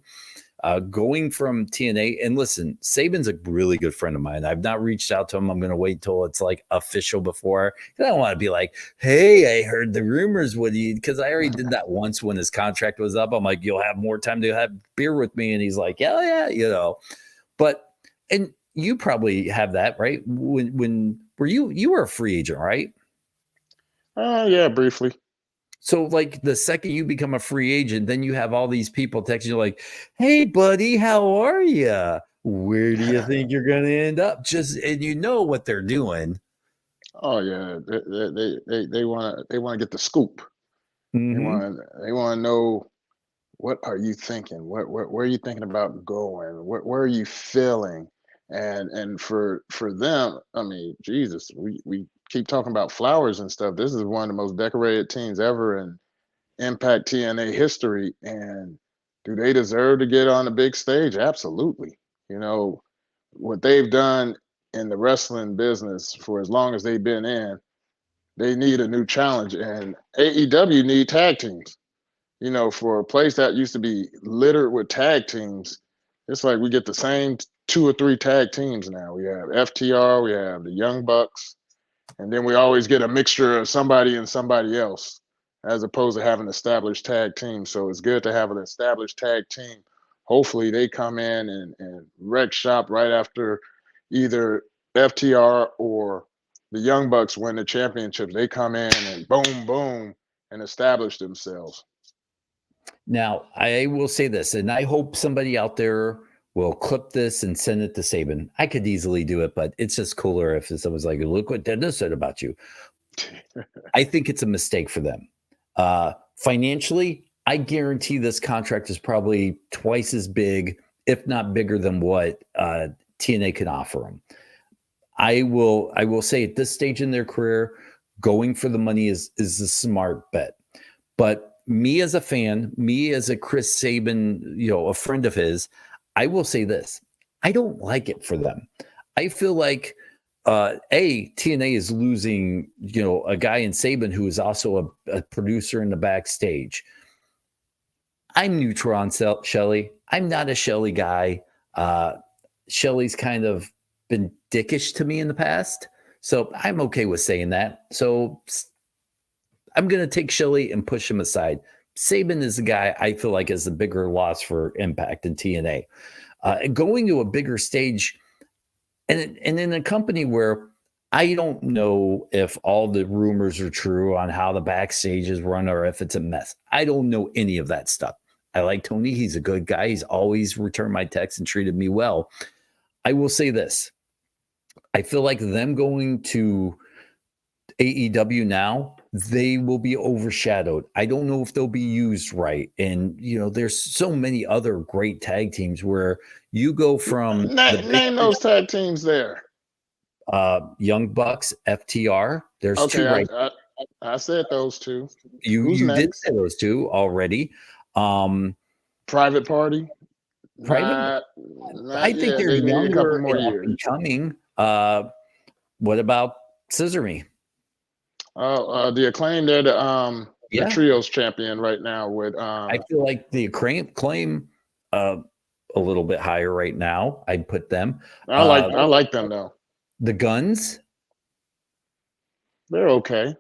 Going from TNA, and listen, Saban's a really good friend of mine. I've not reached out to him. I'm going to wait till it's like official before. I don't want to be like, hey, I heard the rumors. What do you? Because I already did that once when his contract was up. I'm like, you'll have more time to have beer with me, and he's like, yeah. But and you probably have that, right? When were you were a free agent, right? Yeah, briefly. So like the second you become a free agent, then you have all these people texting you like, "Hey buddy, how are you? Where do you think you're going to end up?" And you know what they're doing. Oh yeah, they want to get the scoop. Mm-hmm. They want to know, what are you thinking? Where are you thinking about going? Where are you feeling? And for them, I mean, Jesus, we keep talking about flowers and stuff. This is one of the most decorated teams ever in Impact TNA history. And do they deserve to get on the big stage? Absolutely. You know, what they've done in the wrestling business for as long as they've been in, they need a new challenge. And AEW need tag teams. You know, for a place that used to be littered with tag teams, it's like we get the same two or three tag teams now. We have FTR, we have the Young Bucks, and then we always get a mixture of somebody and somebody else, as opposed to having established tag teams. So it's good to have an established tag team. Hopefully they come in and wreck shop right after either FTR or the Young Bucks win the championships. They come in and boom, boom, and establish themselves. Now, I will say this, and I hope somebody out there will clip this and send it to Saban. I could easily do it, but it's just cooler if someone's like, "Look what Dennis said about you." I think it's a mistake for them. Financially, I guarantee this contract is probably twice as big, if not bigger, than what TNA can offer them. I will say at this stage in their career, going for the money is a smart bet. But me as a fan, me as a Chris Saban, a friend of his, I will say this: I don't like it for them. I feel like TNA is losing, a guy in Saban who is also a producer in the backstage. I'm neutral on Shelly. I'm not a Shelly guy. Shelly's kind of been dickish to me in the past, so I'm okay with saying that. So I'm going to take Shelly and push him aside. Saban is the guy I feel like is the bigger loss for Impact and TNA. Going to a bigger stage, and in a company where I don't know if all the rumors are true on how the backstage is run or if it's a mess. I don't know any of that stuff. I like Tony. He's a good guy. He's always returned my texts and treated me well. I will say this. I feel like them going to AEW now, they will be overshadowed. I don't know if they'll be used right. And, there's so many other great tag teams where you go from name those tag teams there. Young Bucks, FTR. There's okay, two right. I said those two. You did say those two already. Private Party. Private. I think they're they younger need a couple more and years. up and coming. What about Scissor Me? The Acclaim, they're the trios champion right now with I feel like the Acclaim a little bit higher right now. I'd put them. I like them though. The Guns, they're okay.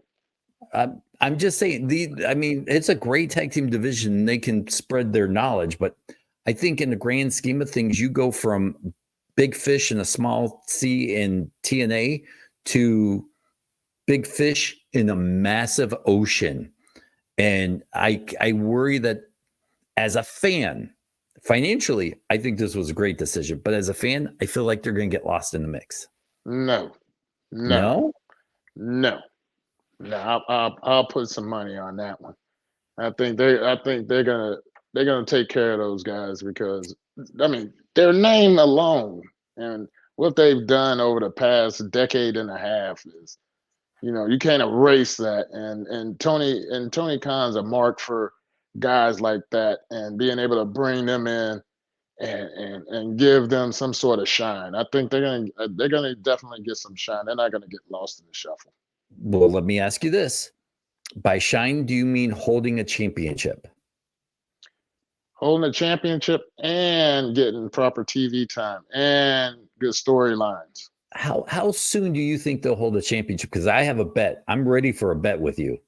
I'm just saying it's a great tag team division. They can spread their knowledge, but I think in the grand scheme of things, you go from big fish in a small sea in TNA to big fish in a massive ocean. And I worry that as a fan, financially, I think this was a great decision. But as a fan, I feel like they're going to get lost in the mix. No. I'll put some money on that one. I think they're gonna take care of those guys because their name alone and what they've done over the past decade and a half is, you can't erase that. And Tony Khan's a mark for guys like that, and being able to bring them in and give them some sort of shine. I think they're gonna definitely get some shine. They're not gonna get lost in the shuffle. Well, let me ask you this. By shine, do you mean holding a championship? Holding a championship and getting proper TV time and good storylines. How soon do you think they'll hold a championship? Because I have a bet. I'm ready for a bet with you.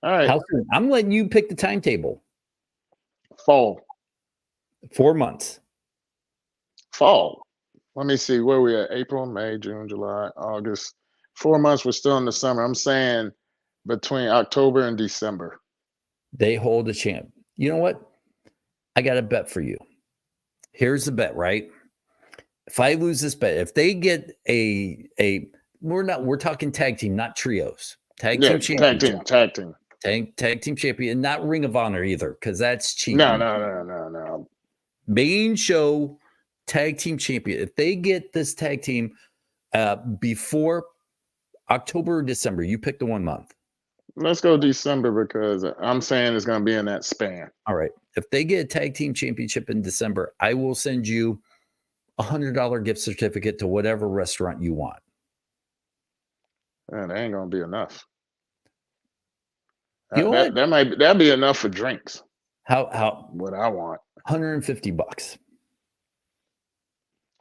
All right. How soon? I'm letting you pick the timetable. Fall. 4 months. Fall. Let me see where we at. April, May, June, July, August. 4 months. We're still in the summer. I'm saying between October and December. They hold a champ. You know what? I got a bet for you. Here's the bet, right? If I lose this bet, if they get we're talking tag team, not trios. Tag team championship. Tag team. Tag team champion, not Ring of Honor either, because that's cheating. No. Main show tag team champion. If they get this tag team before October or December, you pick the 1 month. Let's go December because I'm saying it's going to be in that span. All right. If they get a tag team championship in December, I will send you $100 gift certificate to whatever restaurant you want. Man, that ain't going to be enough. You know what? That'd be enough for drinks. How what I want? $150.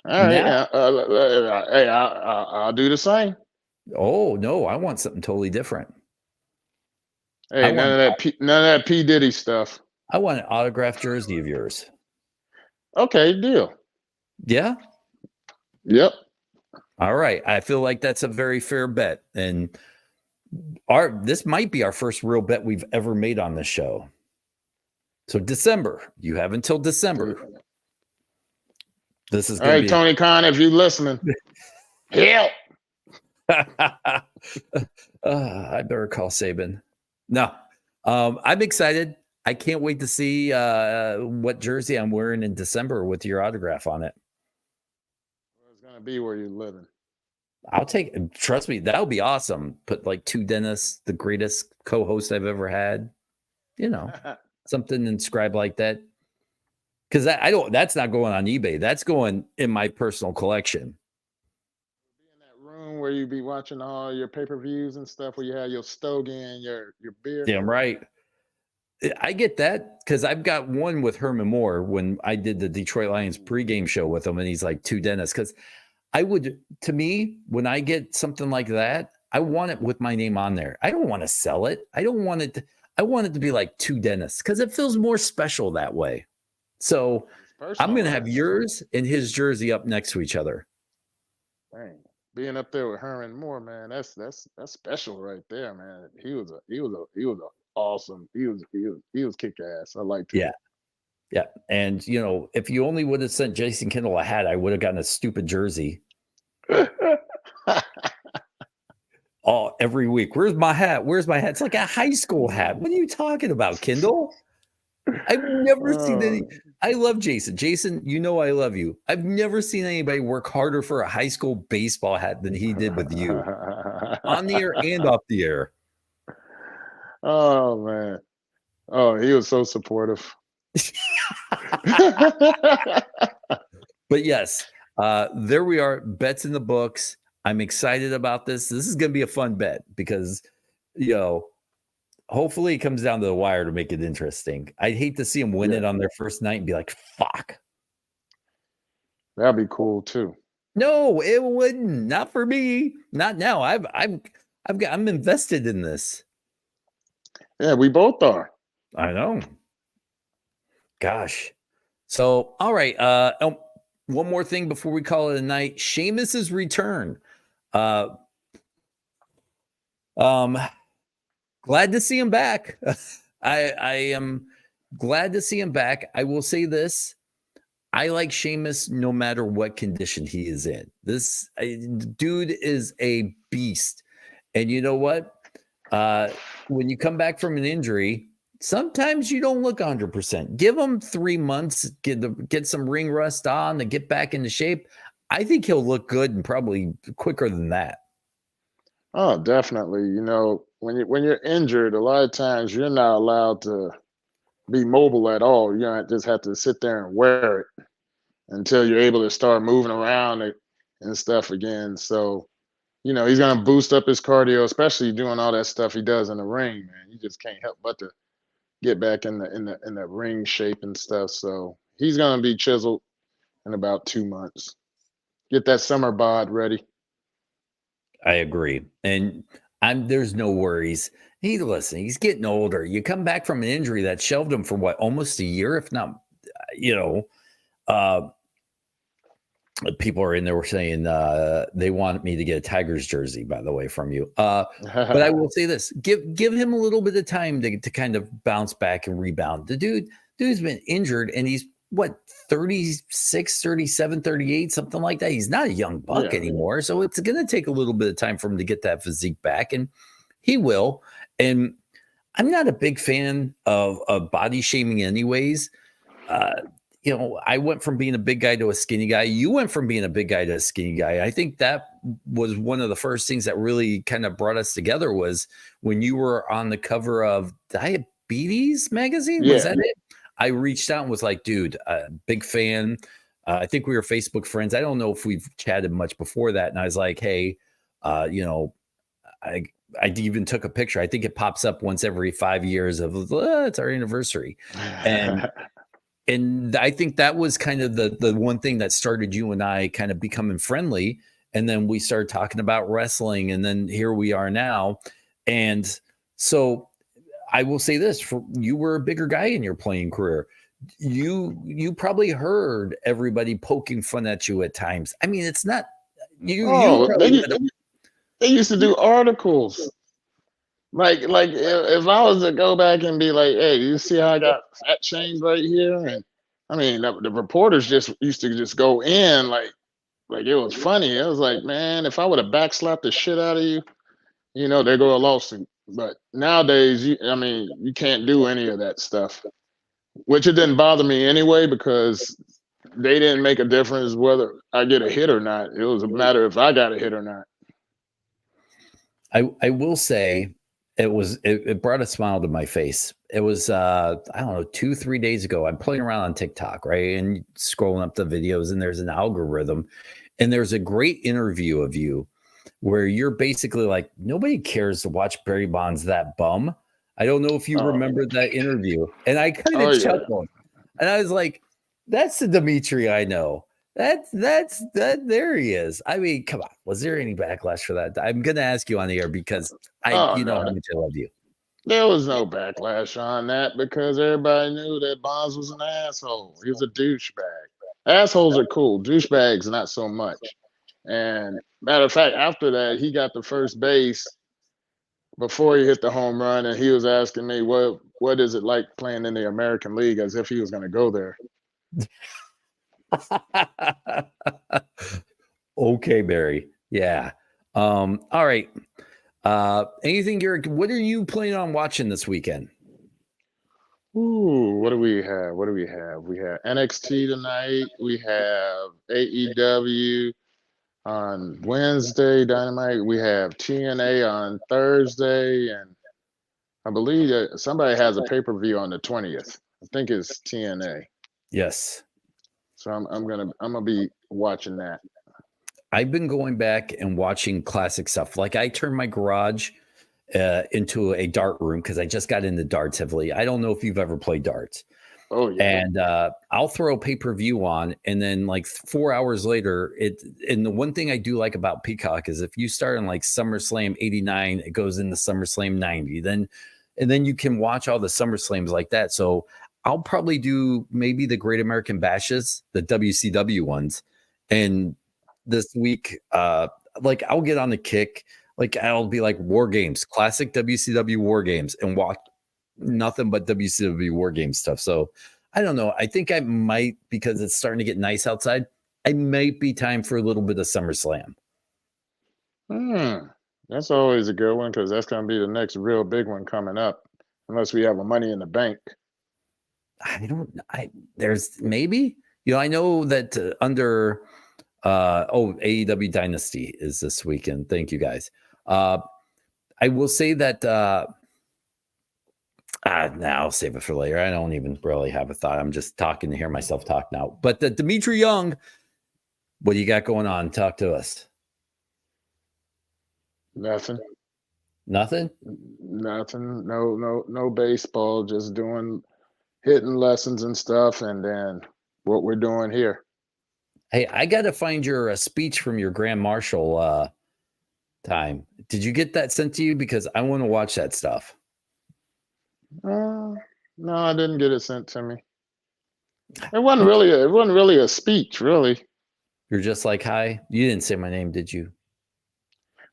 All right. Hey, I'll do the same. Oh no, I want something totally different. Hey, none of that P Diddy stuff. I want an autographed jersey of yours. Okay, deal. Yeah. Yep. All right. I feel like that's a very fair bet, and this might be our first real bet we've ever made on this show. So December, you have until December. This is all right, Tony Khan, if you're listening. Help. I better call Saban. No, I'm excited. I can't wait to see what jersey I'm wearing in December with your autograph on it. It's gonna be where you're living. I'll take it. Trust me, that'll be awesome. Put like two dentists, the greatest co-host I've ever had. You know, something inscribed like that. Because that's not going on eBay. That's going in my personal collection. Be in that room where you be watching all your pay-per-views and stuff, where you have your stogie and your beer. Damn right. I get that because I've got one with Herman Moore when I did the Detroit Lions pregame show with him, and he's like two dentists. Because to me, when I get something like that, I want it with my name on there. I don't want to sell it. I want it to be like two dentists because it feels more special that way. So I'm going to have yours and his jersey up next to each other. Dang. Being up there with Herman Moore, man, that's special right there, man. He was awesome. He was kick ass. I liked him. Yeah. And you know, if you only would have sent Jason Kendall a hat, I would have gotten a stupid jersey. Every week. Where's my hat? It's like a high school hat. What are you talking about, Kendall? I've never seen any. I love Jason. Jason, you know I love you. I've never seen anybody work harder for a high school baseball hat than he did with you. On the air and off the air. Oh, man. Oh, he was so supportive. But yes, there we are. Bets in the books. I'm excited about this. This is going to be a fun bet because, you know, hopefully it comes down to the wire to make it interesting. I'd hate to see them win it on their first night and be like, fuck. That'd be cool too. No, it wouldn't. Not for me. Not now. I'm invested in this. Yeah, we both are. I know. Gosh. So, all right. One more thing before we call it a night. Sheamus's return. Glad to see him back. I am glad to see him back. I will say this. I like Sheamus no matter what condition he is in. This dude is a beast. And you know what? When you come back from an injury, sometimes you don't look 100%. Give him 3 months, get some ring rust on to get back into shape. I think he'll look good and probably quicker than that. Oh, definitely. You know, when you're injured, a lot of times you're not allowed to be mobile at all. You just have to sit there and wear it until you're able to start moving around and stuff again. So, you know, he's gonna boost up his cardio, especially doing all that stuff he does in the ring, man. You just can't help but to get back in the ring shape and stuff. So he's gonna be chiseled in about 2 months. Get that summer bod ready. I agree. And there's no worries. He's getting older. You come back from an injury that shelved him for what, almost a year, if not, People are in there saying they want me to get a Tigers jersey, by the way, from you. But I will say this: give him a little bit of time to kind of bounce back and rebound. The dude's been injured, and he's what 36, 37, 38, something like that. He's not a young buck anymore, so it's going to take a little bit of time for him to get that physique back, and he will. And I'm not a big fan of body shaming, anyways. I went from being a big guy to a skinny guy. You went from being a big guy to a skinny guy. I think that was one of the first things that really kind of brought us together was when you were on the cover of Diabetes magazine. Yeah. Was that it? I reached out and was like, dude, big fan. I think we were Facebook friends. I don't know if we've chatted much before that. And I was like, hey, I even took a picture. I think it pops up once every 5 years of it's our anniversary. And I think that was kind of the one thing that started you and I kind of becoming friendly. And then we started talking about wrestling. And then here we are now. And so I will say this, you were a bigger guy in your playing career. You probably heard everybody poking fun at you at times. I mean, it's not they used to do articles. Like if I was to go back and be like, hey, you see how I got fat shamed right here? And I mean, the reporters just used to just go in like it was funny. I was like, man, if I would have backslapped the shit out of you, there go a lawsuit. But nowadays, you can't do any of that stuff, which it didn't bother me anyway because they didn't make a difference whether I get a hit or not. It was a matter if I got a hit or not. I will say, it brought a smile to my face. It was, I don't know, 2-3 days ago. I'm playing around on TikTok, right? And scrolling up the videos, and there's an algorithm. And there's a great interview of you where you're basically like, nobody cares to watch Barry Bonds that bum. I don't know if you remember that interview. And I kind of chuckled. And I was like, that's the Dmitri I know. That's there he is. I mean, come on. Was there any backlash for that? I'm gonna ask you on the air because know how much I love you. There was no backlash on that because everybody knew that Bonds was an asshole. He was a douchebag. Assholes are cool. Douchebags, not so much. And matter of fact, after that, he got to first base before he hit the home run, and he was asking me, what is it like playing in the American League, as if he was going to go there. Okay, Barry. Yeah. All right. Anything what are you planning on watching this weekend? Ooh, what do we have? We have NXT tonight. We have AEW on Wednesday, Dynamite. We have TNA on Thursday, and I believe that somebody has a pay-per-view on the 20th. I think it's TNA. Yes. So I'm gonna be watching that. I've been going back and watching classic stuff. Like I turned my garage into a dart room because I just got into darts heavily. I don't know if you've ever played darts. Oh yeah. And I'll throw a pay-per-view on, and then like 4 hours later, and the one thing I do like about Peacock is if you start in like SummerSlam 89, it goes into SummerSlam 90. And then you can watch all the SummerSlams like that. So I'll probably do maybe the Great American Bashes, the WCW ones. And this week, like I'll get on the kick. Like I'll be like War Games, classic WCW War Games, and watch nothing but WCW War Games stuff. So I don't know. I think I might, because it's starting to get nice outside, I might be time for a little bit of SummerSlam. That's always a good one because that's going to be the next real big one coming up, unless we have a Money in the Bank. There's maybe, I know that under AEW Dynasty is this weekend. Thank you guys. I will say that now I'll save it for later. I don't even really have a thought. I'm just talking to hear myself talk now. But the Dmitri Young, what do you got going on? Talk to us. Nothing. Nothing? Nothing. No baseball. Just hitting lessons and stuff, and then what we're doing here. Hey, I got to find your speech from your Grand Marshal time. Did you get that sent to you? Because I want to watch that stuff. No, I didn't get it sent to me. It wasn't really a speech, really. You're just like, hi. You didn't say my name, did you?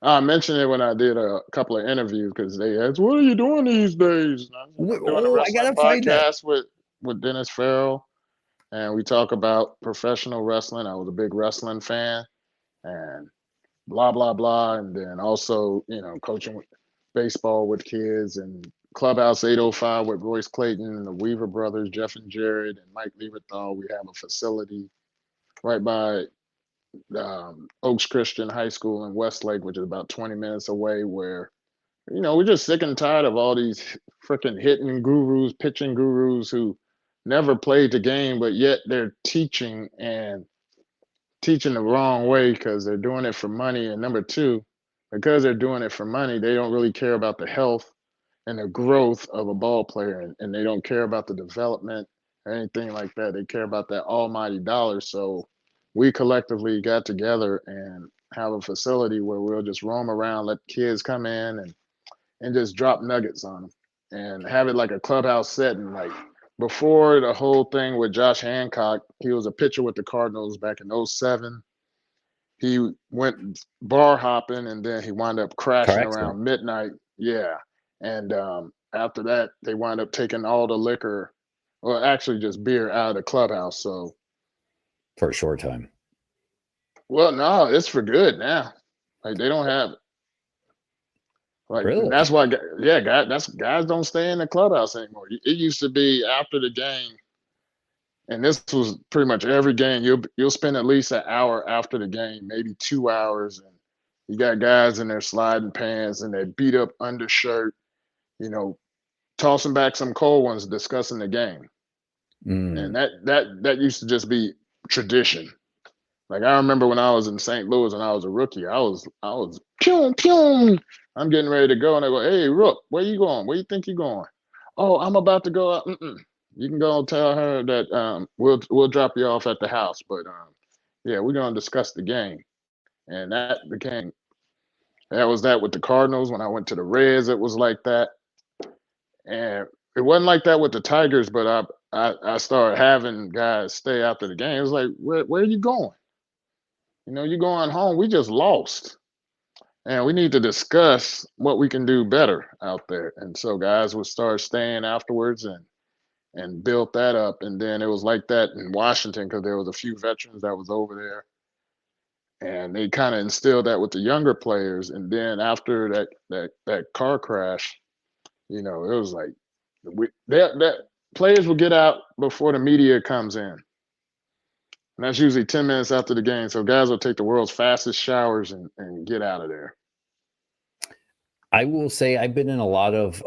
I mentioned it when I did a couple of interviews because they asked, "What are you doing these days?" And I said, I'm doing a I wrestling gotta find that. podcast with Dennis Farrell, and we talk about professional wrestling. I was a big wrestling fan, and blah blah blah, and then also coaching baseball with kids and Clubhouse 805 with Royce Clayton and the Weaver brothers, Jeff and Jared and Mike Leverthal. We have a facility right by Oaks Christian High School in Westlake, which is about 20 minutes away, where we're just sick and tired of all these freaking hitting gurus, pitching gurus who never played the game, but yet they're teaching and teaching the wrong way because they're doing it for money. And number two, because they're doing it for money, they don't really care about the health and the growth of a ball player, and they don't care about the development or anything like that. They care about that almighty dollar. So we collectively got together and have a facility where we'll just roam around, let kids come in and just drop nuggets on them and have it like a clubhouse setting. Like before the whole thing with Josh Hancock, he was a pitcher with the Cardinals back in '07. He went bar hopping and then he wound up crashing around midnight. Yeah. And after that, they wound up taking all the liquor, or actually just beer, out of the clubhouse. So for a short time. Well, no, it's for good now. Like they don't have like Really? that's why guys don't stay in the clubhouse anymore. It used to be after the game, and this was pretty much every game. You'll spend at least an hour after the game, maybe 2 hours, and you got guys in their sliding pants and their beat up undershirt, tossing back some cold ones, discussing the game. And that used to just be tradition. Like I remember when I was in St. Louis and I was a rookie, I was pew pew. I'm getting ready to go, and I go, "Hey, Rook, where you going? Where you think you going?" "Oh, I'm about to go out." You can go and tell her that we'll drop you off at the house, but yeah, we're gonna discuss the game. And that was that with the Cardinals. When I went to the Reds, it was like that, and it wasn't like that with the Tigers. But I started having guys stay after the game. It was like, where are you going? You're going home. We just lost. And we need to discuss what we can do better out there. And so guys would start staying afterwards and built that up. And then it was like that in Washington because there was a few veterans that was over there. And they kind of instilled that with the younger players. And then after that car crash, it was like that players will get out before the media comes in. And that's usually 10 minutes after the game. So guys will take the world's fastest showers and get out of there. I will say I've been in a lot of,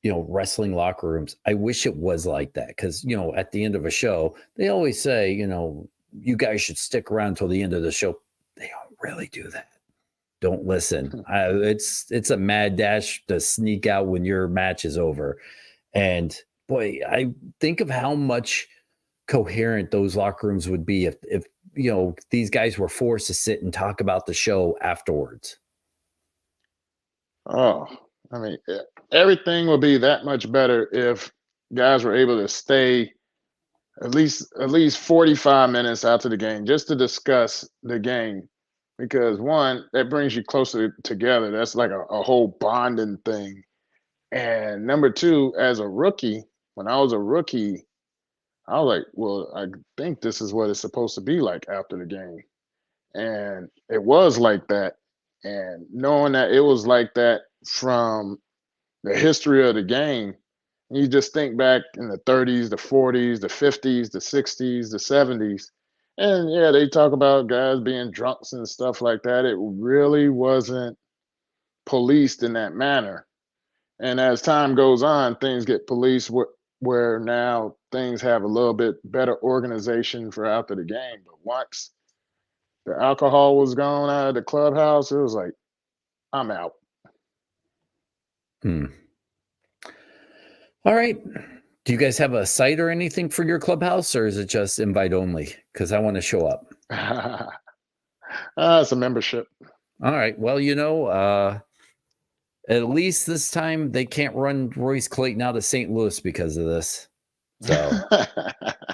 wrestling locker rooms. I wish it was like that because, at the end of a show, they always say, you guys should stick around till the end of the show. They don't really do that. Don't listen. It's a mad dash to sneak out when your match is over. And boy, I think of how much coherent those locker rooms would be if these guys were forced to sit and talk about the show afterwards. Oh, I mean, everything would be that much better if guys were able to stay at least 45 minutes after the game just to discuss the game. Because one, that brings you closer together. That's like a whole bonding thing. And number two, as a rookie, when I was a rookie, I was like, well, I think this is what it's supposed to be like after the game. And it was like that. And knowing that it was like that from the history of the game, you just think back in the 30s, the 40s, the 50s, the 60s, the 70s. And yeah, they talk about guys being drunks and stuff like that. It really wasn't policed in that manner. And as time goes on, things get policed where now things have a little bit better organization for after the game. But once the alcohol was gone out of the clubhouse, it was like, I'm out. All right. Do you guys have a site or anything for your clubhouse, or is it just invite only? Because I want to show up. It's a membership. All right. Well, at least this time they can't run Royce Clayton out of St. Louis because of this. So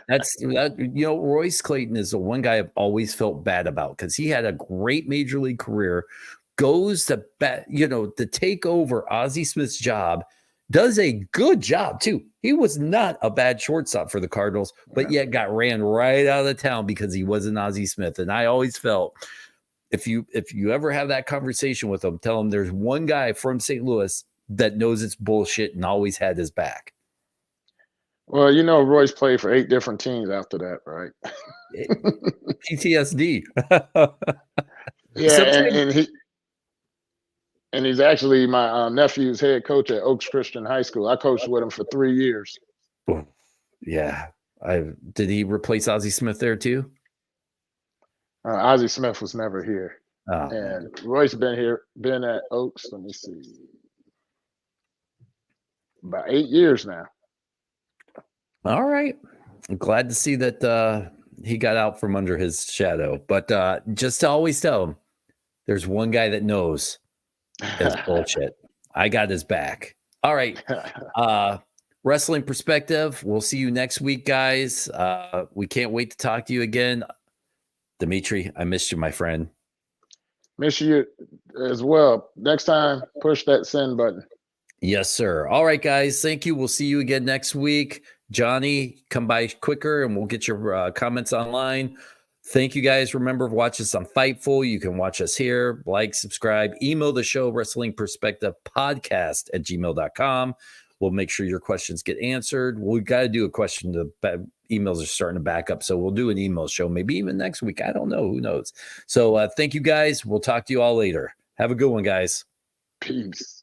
Royce Clayton is the one guy I've always felt bad about because he had a great major league career, goes to to take over Ozzie Smith's job, does a good job too. He was not a bad shortstop for the Cardinals, but yet got ran right out of the town because he wasn't Ozzie Smith. And I always felt if you ever have that conversation with him, tell him there's one guy from St. Louis that knows it's bullshit and always had his back. Well, Royce played for 8 different teams after that, right? PTSD. Yeah, and he's actually my nephew's head coach at Oaks Christian High School. I coached with him for 3 years. Yeah. Did he replace Ozzie Smith there too? Ozzie Smith was never here. Oh, and Royce been at Oaks, let me see, about 8 years now. All right. I'm glad to see that he got out from under his shadow. But just to always tell him, there's one guy that knows it's bullshit. I got his back. All right. Wrestling Perspective. We'll see you next week, guys. We can't wait to talk to you again. Dmitri, I missed you, my friend. Miss you as well. Next time, push that send button. Yes, sir. All right, guys. Thank you. We'll see you again next week. Johnny, come by quicker and we'll get your comments online. Thank you, guys. Remember, watch us on Fightful. You can watch us here. Like, subscribe, email the show, Wrestling Perspective Podcast at gmail.com. We'll make sure your questions get answered. We got to do a question. The emails are starting to back up. So we'll do an email show, maybe even next week. I don't know. Who knows? So thank you, guys. We'll talk to you all later. Have a good one, guys. Peace.